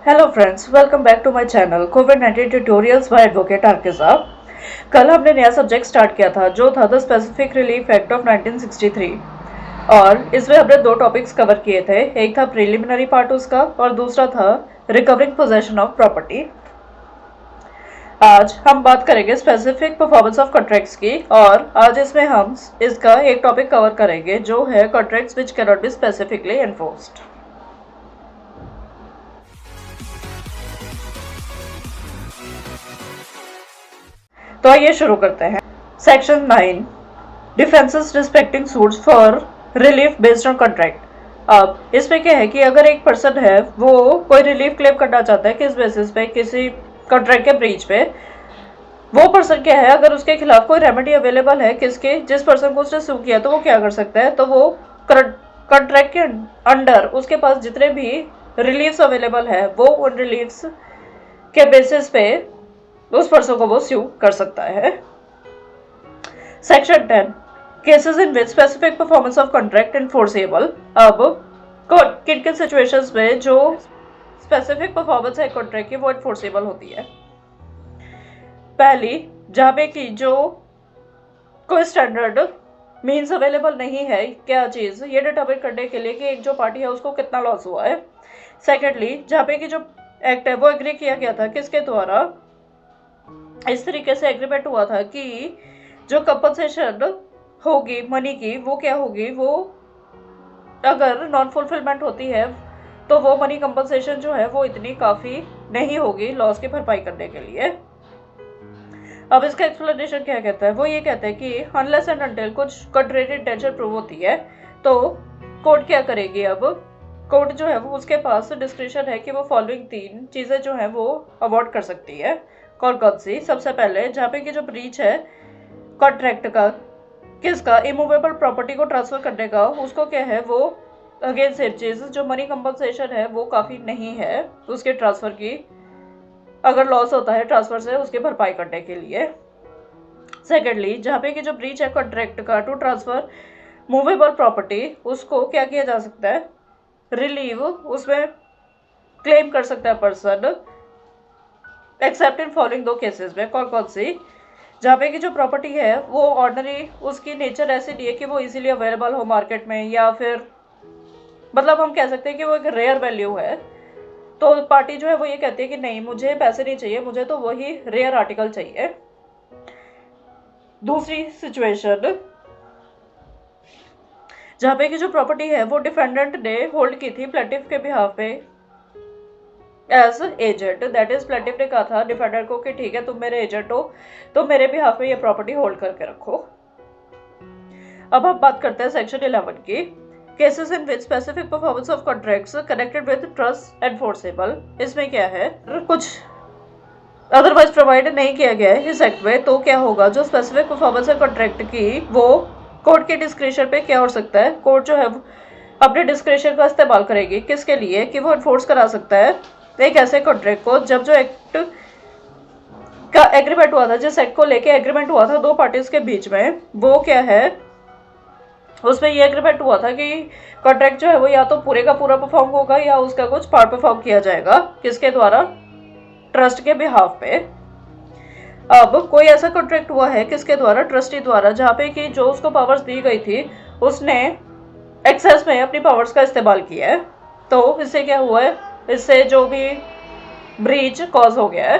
Hello friends, welcome back to my channel कोविड-19 tutorials by advocate RK साहब। कल हमने नया सब्जेक्ट स्टार्ट किया था जो था the specific relief act of 1963 और इसमें हमने दो टॉपिक्स कवर किए थे। एक था प्रिलिमिनरी पार्ट उसका और दूसरा था रिकवरिंग पोजेशन ऑफ प्रॉपर्टी। आज हम बात करेंगे स्पेसिफिक परफॉर्मेंस ऑफ कॉन्ट्रैक्ट्स की और आज इसमें हम इसका एक टॉपिक कवर करेंगे जो है contracts which cannot be specifically enforced. तो आइए शुरू करते हैं। Section 9 defences respecting suits for relief based on contract. अब इसमें क्या है कि अगर एक पर्सन है वो कोई रिलीफ क्लेम करना चाहता है किस बेसिस पे, किसी कॉन्ट्रैक्ट के ब्रीच पे, वो पर्सन क्या है, अगर उसके खिलाफ कोई रेमेडी अवेलेबल है किसके जिस पर्सन को उसने सू किया तो वो क्या कर सकता है, तो वो कॉन्ट्रैक्ट के अंडर उसके पास जितने भी रिलीफ्स अवेलेबल है वो उन रिलीफ्स के बेसिस पे उस पर्सन को वो स्यू कर सकता है। Section 10 cases in which specific performance of contract enforceable. अब किन किन सिचुएशंस में जो स्पेसिफिक परफॉर्मेंस है कॉन्ट्रैक्ट की वो एनफोर्सेबल होती है। पहली, जहां पे कि जो कोई स्टैंडर्ड मीन्स अवेलेबल नहीं है क्या चीज ये डिटरमिन करने के लिए कि एक जो पार्टी है उसको कितना लॉस हुआ है। सेकेंडली, जहां पे कि जो एक्ट है वो एग्री किया गया था किसके द्वारा, इस तरीके से एग्रीमेंट हुआ था कि जो कंपनसेशन होगी मनी की वो क्या होगी, वो अगर नॉन फुलफिलमेंट होती है तो वो मनी कंपनसेशन जो है वो इतनी काफ़ी नहीं होगी लॉस की भरपाई करने के लिए। अब इसका एक्सप्लेनेशन क्या कहता है, वो ये कहता है कि अनलेस एंड अनटिल कुछ कंट्रेरी इंटेंशन प्रूव होती है तो कोर्ट क्या करेगी। अब कोर्ट जो है वो उसके पास डिस्क्रिप्शन है कि वो फॉलोइंग 3 चीज़ें जो है वो अवॉर्ड कर सकती है। कौन सी? सबसे पहले, जहाँ पे कि जो ब्रीच है कॉन्ट्रैक्ट का किसका, इमूवेबल प्रॉपर्टी को ट्रांसफर करने का, उसको क्या है वो अगेन सेम चीज जो मनी कंपनसेशन है वो काफ़ी नहीं है उसके ट्रांसफर की, अगर लॉस होता है ट्रांसफर से उसकी भरपाई करने के लिए। सेकेंडली, जहाँ पे कि जो ब्रीच है कॉन्ट्रैक्ट का टू ट्रांसफर मूवेबल प्रॉपर्टी, उसको क्या किया जा सकता है, रिलीव उसमें क्लेम कर सकता है person accept in following 2 cases में। कौन सी? जहाँ पे की जो प्रॉपर्टी है वो ऑर्डनरी उसकी नेचर ऐसी नहीं है कि वो इजीली अवेलेबल हो मार्केट में, या फिर मतलब हम कह सकते हैं कि वो एक रेयर वैल्यू है, तो पार्टी जो है वो ये कहती है कि नहीं मुझे पैसे नहीं चाहिए, मुझे तो वही रेयर आर्टिकल चाहिए। दूसरी सिचुएशन, जहाँ पे की जो प्रॉपर्टी है वो डिफेंडेंट ने होल्ड की थी प्लेटिफ के बिहाफ पे एज एजेंट, दैट इज प्लेटिफ ने कहा था डिफेंडर को कि ठीक है तुम मेरे एजेंट हो तो मेरे बिहाफ में ये प्रॉपर्टी होल्ड करके रखो। अब हम बात करते हैं सेक्शन 11 की, cases in which specific performance of contracts connected with trust enforceable. इसमें क्या है, कुछ अदरवाइज प्रोवाइड नहीं किया गया है इस एक्ट में तो क्या होगा, जो स्पेसिफिक परफॉर्मेंस है कॉन्ट्रैक्ट की वो कोर्ट के डिस्क्रिप्शन पे क्या हो सकता है, कोर्ट जो है अपने डिस्क्रिप्शन का इस्तेमाल करेगी किसके लिए कि वो एनफोर्स करा सकता है एक ऐसे कॉन्ट्रैक्ट को जब जो एक्ट का एग्रीमेंट हुआ था, जिस एक्ट को लेके एग्रीमेंट हुआ था 2 पार्टीज के बीच में, वो क्या है उसमें ये एग्रीमेंट हुआ था कि कॉन्ट्रैक्ट जो है वो या तो पूरे का पूरा परफॉर्म होगा या उसका कुछ पार्ट परफॉर्म किया जाएगा किसके द्वारा, ट्रस्ट के बिहाफ पे। अब कोई ऐसा कॉन्ट्रैक्ट हुआ है किसके द्वारा, ट्रस्टी द्वारा, जहाँ पे कि जो उसको पावर्स दी गई थी उसने एक्सेस में अपनी पावर्स का इस्तेमाल किया है, तो इससे क्या हुआ है, इससे जो भी ब्रीच कॉज हो गया है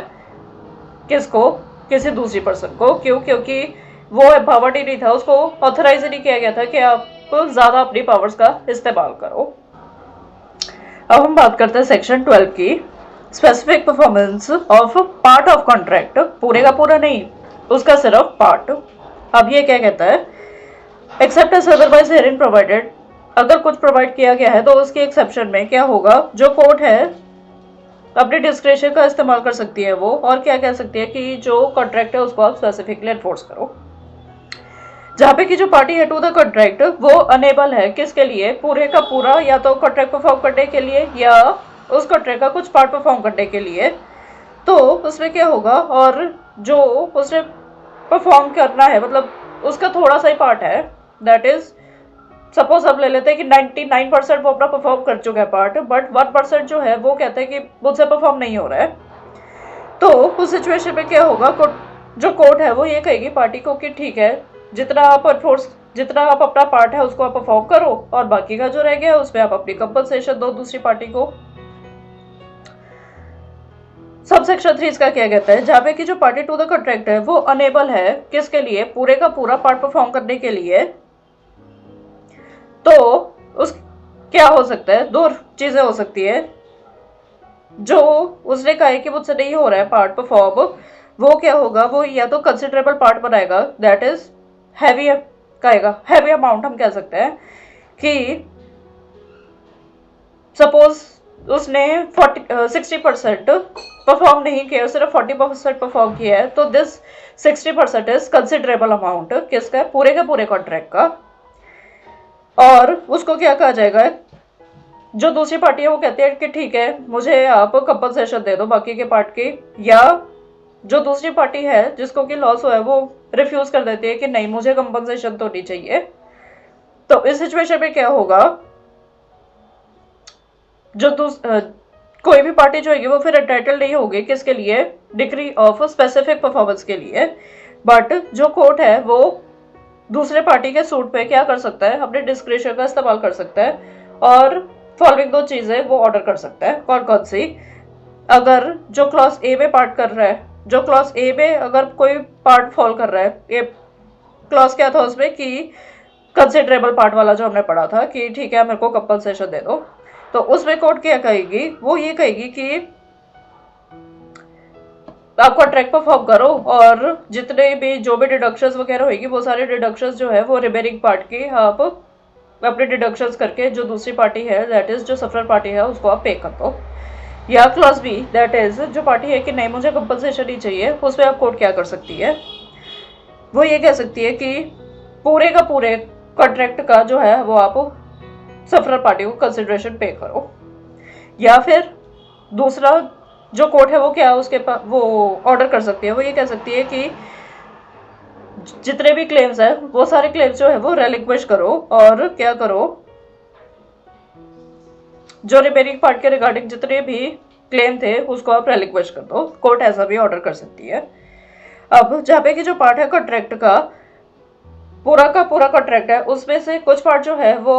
किसको, किसी दूसरी पर्सन को। क्यों? क्योंकि वो एम्पावर्ड ही नहीं था, उसको ऑथराइज नहीं किया गया था कि आप ज़्यादा अपनी पावर्स का इस्तेमाल करो। अब हम बात करते हैं सेक्शन 12 की, specific performance of part of contract, पूरे का पूरा नहीं उसका सिर्फ पार्ट। अब ये क्या कहता है, except as otherwise herein provided, अगर कुछ प्रोवाइड किया गया है तो उसके एक्सेप्शन में क्या होगा, जो कोर्ट है अपने डिस्क्रिप्शन का इस्तेमाल कर सकती है वो, और क्या कह सकती है कि जो कॉन्ट्रैक्ट है उसको आप स्पेसिफिकली एनफोर्स करो। जहाँ पे कि जो पार्टी है टू द कॉन्ट्रैक्ट वो अनेबल है किसके लिए, पूरे का पूरा या तो कॉन्ट्रैक्ट परफॉर्म करने के लिए या उस कॉन्ट्रैक्ट का कुछ पार्ट परफॉर्म करने के लिए, तो उसमें क्या होगा, और जो उसने परफॉर्म करना है मतलब उसका थोड़ा सा ही पार्ट है, दैट इज सपोज अब ले लेते हैं कि 99% वो अपना परफॉर्म कर चुका है पार्ट, बट 1% जो है वो कहते हैं कि मुझसे परफॉर्म नहीं हो रहा है। तो उस सिचुएशन में क्या होगा, जो कोर्ट है वो ये कहेगी पार्टी को कि ठीक है, जितना आप अपना पार्ट है उसको आप परफॉर्म करो, और बाकी का जो रह गया है उसमें आप अपनी कंपनसेशन दो दूसरी पार्टी को। सब सेक्शन 3 इसका क्या कहता है, जहां पे कि जो पार्टी टू द कॉन्ट्रैक्ट है वो अनेबल है किसके लिए, पूरे का पूरा पार्ट परफॉर्म करने के लिए, तो उस क्या हो सकता है, दो चीजें हो सकती है। जो उसने कहा है कि मुझसे नहीं हो रहा है पार्ट परफॉर्म, वो क्या होगा, वो या तो कंसिडरेबल पार्ट बनाएगा, दैट इज हैवी कहेगा, हैवी अमाउंट हम कह सकते हैं कि सपोज उसने 60% परफॉर्म नहीं किया, सिर्फ 40% परफॉर्म किया है, तो दिस 60% इज कंसिडरेबल अमाउंट किसका, पूरे के पूरे कॉन्ट्रैक्ट का। और उसको क्या कहा जाएगा, जो दूसरी पार्टी है वो कहती है कि ठीक है मुझे आप कंपनसेशन दे दो बाकी के पार्ट की, या जो दूसरी पार्टी है जिसको कि लॉस हुआ है वो रिफ्यूज कर देती है कि नहीं मुझे कंपनसेशन तो नहीं चाहिए। तो इस सिचुएशन में क्या होगा, जो कोई भी पार्टी जो होगी वो फिर एंटाइटल नहीं होगी किसके लिए, डिग्री ऑफ स्पेसिफिक परफॉर्मेंस के लिए, बट जो कोर्ट है वो दूसरे पार्टी के सूट पे क्या कर सकता है, अपने डिस्क्रिप्शन का इस्तेमाल कर सकता है, और फॉलोइंग दो चीजें वो ऑर्डर कर सकता है। कौन कौन सी, अगर जो क्लॉज ए में पार्ट कर रहा है, जो क्लॉज ए में अगर कोई पार्ट फॉल कर रहा है, ए क्लॉज क्या था उसमें कि कंसिडरेबल पार्ट वाला जो हमने पढ़ा था कि ठीक है मेरे को कंपनसेशन दे दो, तो उसमें कोर्ट क्या कहेगी, वो ये कहेगी कि आप कॉन्ट्रैक्ट परफॉर्म करो, और जितने भी जो भी डिडक्शंस वगैरह होगी वो सारे डिडक्शंस जो है वो रिमेनिंग पार्ट की आप अपने डिडक्शंस करके जो दूसरी पार्टी है दैट इज जो सफर पार्टी है उसको आप पे कर दो। या क्लॉज बी दैट इज जो पार्टी है कि नहीं मुझे कंपनसेशन ही चाहिए, उसमें आप कोर्ट क्या कर सकती है, वो ये कह सकती है कि पूरे का पूरे कॉन्ट्रैक्ट का जो है वो आप सफर पार्टी को कंसिडरेशन पे करो। या फिर दूसरा जो कोर्ट है वो क्या उसके पास वो ऑर्डर कर सकती है, वो ये कह सकती है कि जितने भी क्लेम्स है वो सारे क्लेम्स जो है वो रेलिक्विश करो, और क्या करो, जो रिपेयरिंग पार्ट के रिगार्डिंग जितने भी क्लेम थे उसको आप रेलिक्विश कर दो। कोर्ट ऐसा भी ऑर्डर कर सकती है। अब जहाँ पे कि जो पार्ट है कॉन्ट्रैक्ट का पूरा कॉन्ट्रैक्ट है, उसमें से कुछ पार्ट जो है वो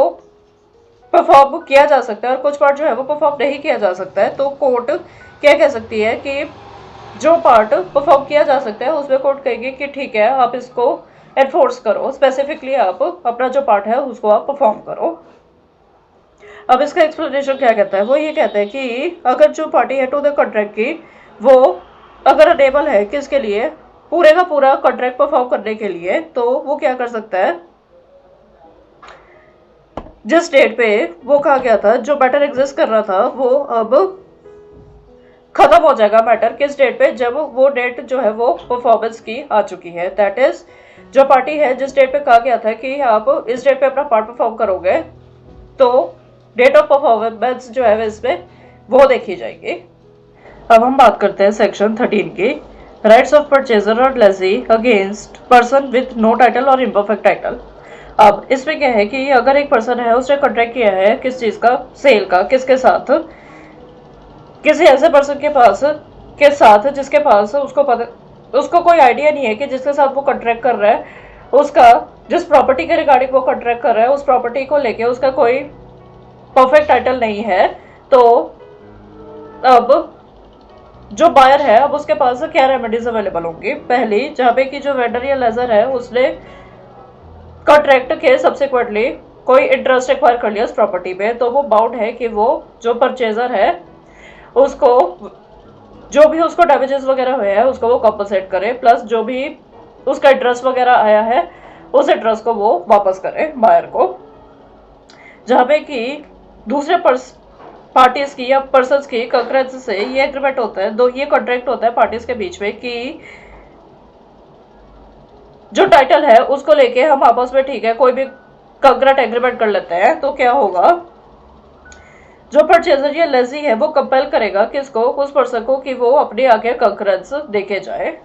परफॉर्म किया जा सकता है और कुछ पार्ट जो है वो परफॉर्म नहीं किया जा सकता है, तो कोर्ट क्या कह सकती है कि जो पार्ट परफॉर्म किया जा सकता है उसमें कोर्ट कहेगी कि ठीक है आप इसको एनफोर्स करो, स्पेसिफिकली आप अपना जो पार्ट है उसको आप परफॉर्म करो। अब इसका एक्सप्लेनेशन क्या कहता है, वो ये कहता है कि अगर जो पार्टी है टू द कॉन्ट्रैक्ट की वो अगर अनेबल है किसके लिए, पूरे का पूरा कॉन्ट्रैक्ट परफॉर्म करने के लिए, तो वो क्या कर सकता है, जिस डेट पे वो कहा गया था जो मैटर एग्जिस्ट कर रहा था वो अब खत्म हो जाएगा मैटर, किस डेट पे, जब वो डेट जो है वो परफॉर्मेंस की आ चुकी है, दैट इज जो पार्टी है जिस डेट पे कहा गया था कि आप इस डेट पे अपना पार्ट परफॉर्म करोगे, तो डेट ऑफ परफॉर्मेंस जो है इसमें वो देखी जाएगी। अब हम बात करते हैं सेक्शन 13 की, राइट्स ऑफ परचेजर और lessee against person with no title और इम्परफेक्ट टाइटल। अब इसमें क्या है कि अगर एक पर्सन है उसने कॉन्ट्रैक्ट किया है किस चीज का, सेल का, किसके साथ, किसी ऐसे पर्सन के साथ जिसके पास उसको कोई आइडिया नहीं है कि जिसके साथ वो कॉन्ट्रैक्ट कर रहा है, उसका जिस प्रॉपर्टी के रिगार्डिंग वो कॉन्ट्रैक्ट कर रहा है उस प्रॉपर्टी को लेके उसका कोई परफेक्ट टाइटल नहीं है, तो अब जो बायर है अब उसके पास क्या रेमेडीज अवेलेबल होंगी। पहली, जहाँ पे कि जो वेंडर या लेजर है उसने कॉन्ट्रैक्ट के सब्सिक्वेंटली कोई इंटरेस्ट एक्वायर कर लिया उस प्रॉपर्टी पे, तो वो बाउंड है कि वो जो परचेजर है उसको जो भी उसको डैमेजेस वगैरह हुए हैं उसको वो कॉम्पनसेट करे, प्लस जो भी उसका इंटरेस्ट वगैरह आया है उस इंटरेस्ट को वो वापस करे बायर को। जहाँ पे कि दूसरे पार्टीज की या पर्सन्स की कंकरेंस से ये एग्रीमेंट होता है, ये कॉन्ट्रैक्ट होता है पार्टीज के बीच में कि जो टाइटल है उसको लेके हम आपस में ठीक है कोई भी कंकरेंट एग्रीमेंट कर लेते हैं, तो क्या होगा, जो परचेजर या लेजी है वो कंपेल करेगा किसको, उस पर्सन को कि वो अपने आगे कंकरेंस देके जाए।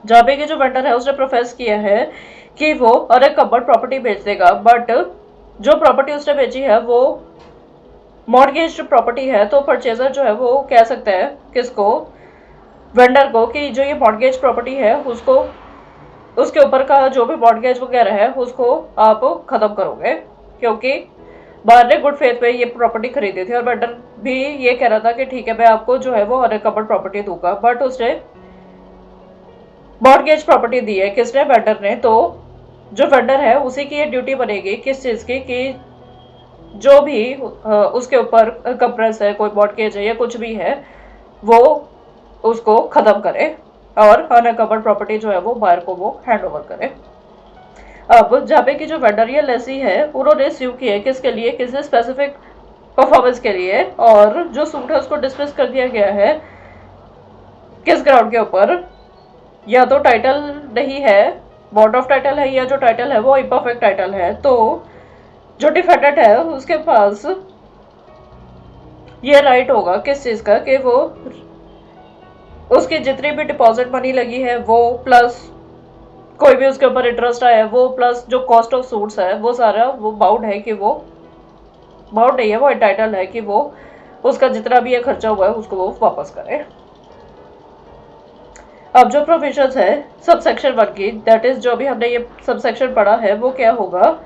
जहाँ पे कि जो वेंडर है उसने प्रोफेस किया है कि वो अनकम्बर्ड प्रॉपर्टी बेच देगा, बट जो प्रॉपर्टी उसने बेची है वो मॉर्गेज प्रॉपर्टी है, तो परचेजर जो है वो कह सकता है किसको, वेंडर को, कि जो ये मॉर्गेज प्रॉपर्टी है उसको, उसके ऊपर का जो भी मॉर्गेज वगैरह है उसको आप ख़त्म करोगे, क्योंकि बाहर ने गुड फेथ पे ये प्रॉपर्टी खरीदी थी और वेंडर भी ये कह रहा था कि ठीक है मैं आपको जो है वो अनकवर्ड प्रॉपर्टी दूंगा, बट उसने मॉर्गेज प्रॉपर्टी दी है किसने, वेंडर ने। तो जो वेंडर है उसी की ये ड्यूटी बनेगी किस चीज़ की, कि जो भी उसके ऊपर कंप्रेस है, कोई मॉर्गेज है या कुछ भी है, वो उसको ख़त्म करे और अनकवर्ड प्रॉपर्टी जो है वो बायर को वो हैंड ओवर करे। अब जहाँ पे कि जो वेंडर या लेसी है उन्होंने स्यू किया है किसके लिए, किसी स्पेसिफिक परफॉर्मेंस के लिए, और जो सूट है उसको डिसमिस कर दिया गया है किस ग्राउंड के ऊपर, या तो टाइटल नहीं है, बॉन्ड ऑफ टाइटल है, या जो टाइटल है वो इम्परफेक्ट टाइटल है। तो जो डिफेंडेंट है उसके पास ये राइट होगा किस चीज़ का, कि वो उसकी जितनी भी डिपॉजिट मनी लगी है वो, प्लस कोई भी उसके ऊपर इंटरेस्ट आया है वो, प्लस जो कॉस्ट ऑफ सूट्स है वो सारा वो बाउंड है, कि वो बाउंड नहीं है, वो एंटाइटल है कि वो उसका जितना भी ये खर्चा हुआ है उसको वो वापस करे। अब जो प्रोविजंस है सब सेक्शन 1 की, दैट इज जो भी हमने ये सब सेक्शन पढ़ा है वो क्या होगा,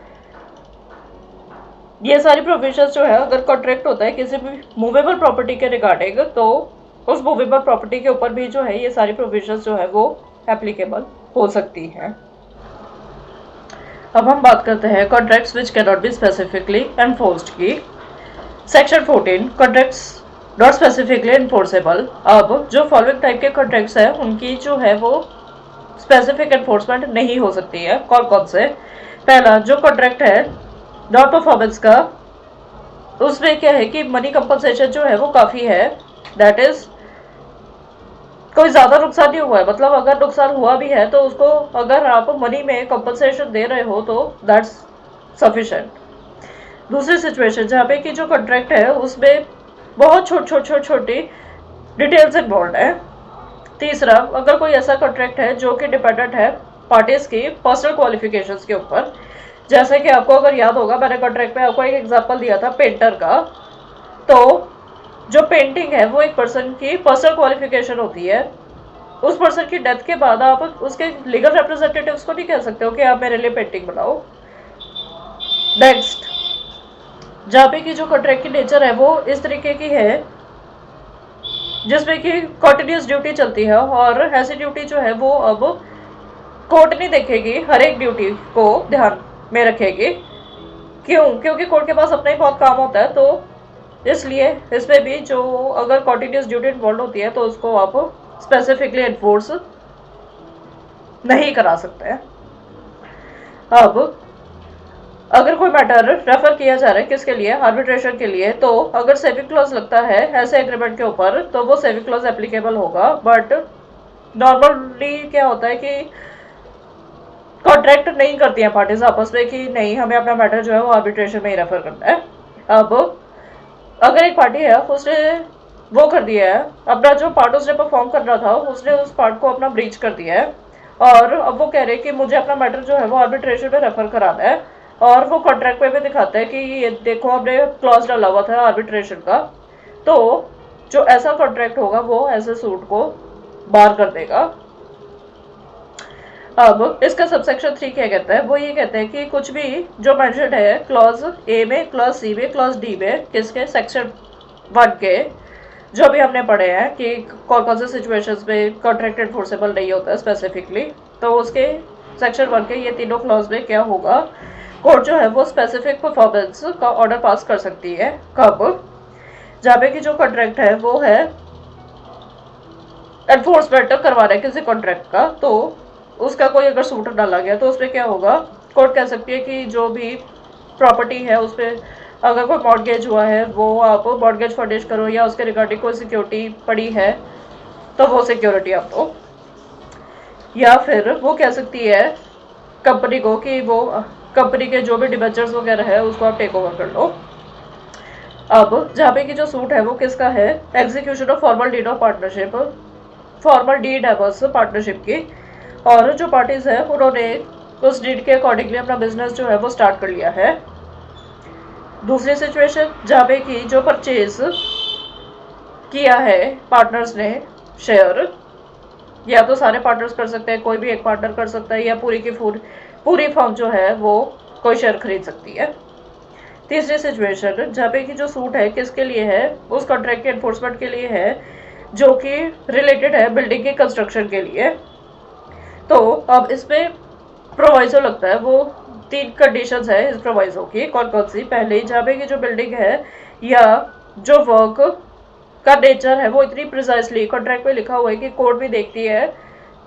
ये सारी प्रोविजंस जो है अगर कॉन्ट्रैक्ट होता है किसी भी मूवेबल प्रॉपर्टी के रिगार्डिंग, तो उस मूवेबल प्रॉपर्टी के ऊपर भी जो है ये सारी प्रोविजंस जो है वो एप्लीकेबल हो सकती हैं। अब हम बात करते हैं contracts which cannot be specifically enforced की। Section 14 contracts not specifically enforceable. अब जो फॉलोइंग टाइप के कॉन्ट्रैक्ट्स हैं उनकी जो है वो स्पेसिफिक एनफोर्समेंट नहीं हो सकती है। कौन कौन से? पहला जो कॉन्ट्रैक्ट है नॉट परफॉर्मेंस का, उसमें क्या है कि मनी कंपनसेशन जो है वो काफ़ी है, दैट इज कोई ज़्यादा नुकसान नहीं हुआ है, मतलब अगर नुकसान हुआ भी है तो उसको अगर आप मनी में कंपनसेशन दे रहे हो तो दैट्स सफिशेंट। दूसरी सिचुएशन जहाँ पे कि जो कॉन्ट्रैक्ट है उसमें बहुत छोटी डिटेल्स इन्वॉल्व है। तीसरा, अगर कोई ऐसा कॉन्ट्रैक्ट है जो कि डिपेंडेंट है पार्टीज की पर्सनल क्वालिफिकेशंस के ऊपर, जैसे कि आपको अगर याद होगा मैंने कॉन्ट्रैक्ट में आपको एक एग्जांपल दिया था पेंटर का, तो जो पेंटिंग है वो एक पर्सन की पर्सनल क्वालिफिकेशन होती है। उस पर्सन की डेथ के बाद आप उसके लीगल रिप्रेजेंटेटिव्स को नहीं कह सकते हो कि आप मेरे लिए पेंटिंग बनाओ। नेक्स्ट, जहाँ पे की जो कॉन्ट्रैक्ट की नेचर है वो इस तरीके की है जिसमें कि कॉन्टिन्यूस ड्यूटी चलती है, और ऐसी ड्यूटी जो है वो अब कोर्ट नहीं देखेगी, हर एक ड्यूटी को ध्यान में रखेगी। क्यों? क्योंकि कोर्ट के पास अपना ही बहुत काम होता है, तो इसलिए इसमें भी जो अगर कॉन्टिन्यूस ड्यूटी इन्वॉल्व होती है तो उसको आप स्पेसिफिकली एनफोर्स नहीं करा सकते हैं। अब अगर कोई मैटर रेफर किया जा रहा है किसके लिए, आर्बिट्रेशन के लिए, तो अगर सेविंग क्लॉज लगता है ऐसे एग्रीमेंट के ऊपर तो वो सेविंग क्लॉज एप्लीकेबल होगा। बट नॉर्मली क्या होता है कि कॉन्ट्रैक्ट नहीं करती हैं पार्टीज आपस में कि नहीं हमें अपना मैटर जो है वो आर्बिट्रेशन में ही रेफर करना है। अब अगर एक पार्टी है उसने वो कर दिया है, अपना जो पार्ट उसने परफॉर्म करना था उसने उस पार्ट को अपना ब्रीच कर दिया है, और अब वो कह रहे हैं कि मुझे अपना मैटर जो है वो आर्बिट्रेशन में रेफर कराना है, और वो कॉन्ट्रैक्ट पे भी दिखाता है कि ये देखो हमने क्लॉज डाला हुआ था आर्बिट्रेशन का, तो जो ऐसा कॉन्ट्रैक्ट होगा वो ऐसे सूट को बार कर देगा। अब इसका सबसेक्शन 3 क्या कहता है, वो ये कहता है कि कुछ भी जो मेंशन्ड है क्लॉज ए में, क्लॉज सी में, क्लॉज डी में, किसके सेक्शन 1 के जो भी हमने पढ़े हैं कि कौन कौन से सिचुएशंस में कॉन्ट्रैक्ट एनफोर्सेबल नहीं होता है स्पेसिफिकली, तो उसके सेक्शन 1 के ये तीनों क्लॉज में क्या होगा, कोर्ट जो है वो स्पेसिफिक परफॉर्मेंस का ऑर्डर पास कर सकती है। कब? जहाँ पे कि जो कॉन्ट्रैक्ट है वो है एनफोर्समेंट करवा रहा है किसी कॉन्ट्रैक्ट का, तो उसका कोई अगर सूट डाला गया तो उसमें क्या होगा, कोर्ट कह सकती है कि जो भी प्रॉपर्टी है उस पर अगर कोई मॉर्गेज हुआ है वो आप मॉर्गेज फर्निश करो, या उसके रिगार्डिंग कोई सिक्योरिटी पड़ी है तो वो सिक्योरिटी आप दो, या फिर वो कह सकती है कंपनी को कि वो कंपनी के जो भी डिबेंचर्स वगैरह है उसको आप टेक ओवर कर लो। अब जहाँ पे कि जो सूट है वो किसका है, execution of formal deed of partnership, formal deed है बस पार्टनरशिप की, और जो पार्टीज है उन्होंने उस डीड के अकॉर्डिंगली अपना बिजनेस जो है वो स्टार्ट कर लिया है। दूसरी सिचुएशन जहाँ पे कि जो परचेज किया है पार्टनर्स ने शेयर, या तो सारे पार्टनर्स कर सकते हैं, कोई भी एक पार्टनर कर सकता है, या पूरी फर्म जो है वो कोई शेयर खरीद सकती है। तीसरी सिचुएशन जहाँ पे कि जो सूट है किसके लिए है, उस कॉन्ट्रैक्ट के एनफोर्समेंट के लिए है जो कि रिलेटेड है बिल्डिंग के कंस्ट्रक्शन के लिए। तो अब इसमें प्रोवाइजो लगता है, वो 3 कंडीशंस है इस प्रोवाइजो की। कौन कौन सी? पहले जहाँ पे की जो बिल्डिंग है या जो वर्क का नेचर है वो इतनी प्रिसाइसली कॉन्ट्रैक्ट में लिखा हुआ है कि कोर्ट भी देखती है,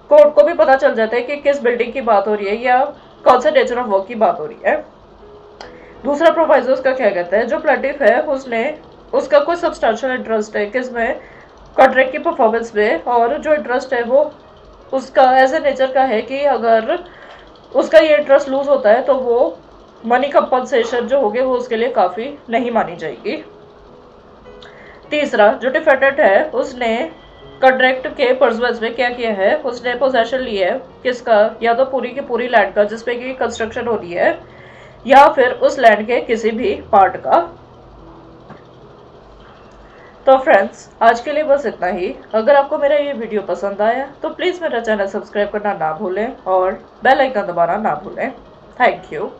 कोर्ट को भी पता चल जाता है कि किस बिल्डिंग की बात हो रही है या कौन से नेचर ऑफ वर्क की बात हो रही है। दूसरा प्रोवाइजो उसका क्या कहता है, जो प्लेटिफ है उसका कोई सब्सटेंशियल इंटरेस्ट है किसमें, कॉन्ट्रैक्ट की परफॉर्मेंस में, और जो इंटरेस्ट है वो उसका ऐसे नेचर का है कि अगर उसका ये इंटरेस्ट लूज होता है तो वो मनी कंपनसेशन जो होगी वो उसके लिए काफ़ी नहीं मानी जाएगी। तीसरा, जो डिफेंडेंट है उसने कॉन्ट्रैक्ट के पर्सवेंस में क्या किया है, उसने पोजेशन लिया है किसका, या तो पूरी की पूरी लैंड का जिसपे की कंस्ट्रक्शन हो रही है, या फिर उस लैंड के किसी भी पार्ट का। तो फ्रेंड्स, आज के लिए बस इतना ही। अगर आपको मेरा ये वीडियो पसंद आया तो प्लीज़ मेरा चैनल सब्सक्राइब करना ना भूलें और बेल आइकन दबाना ना भूलें। Thank you.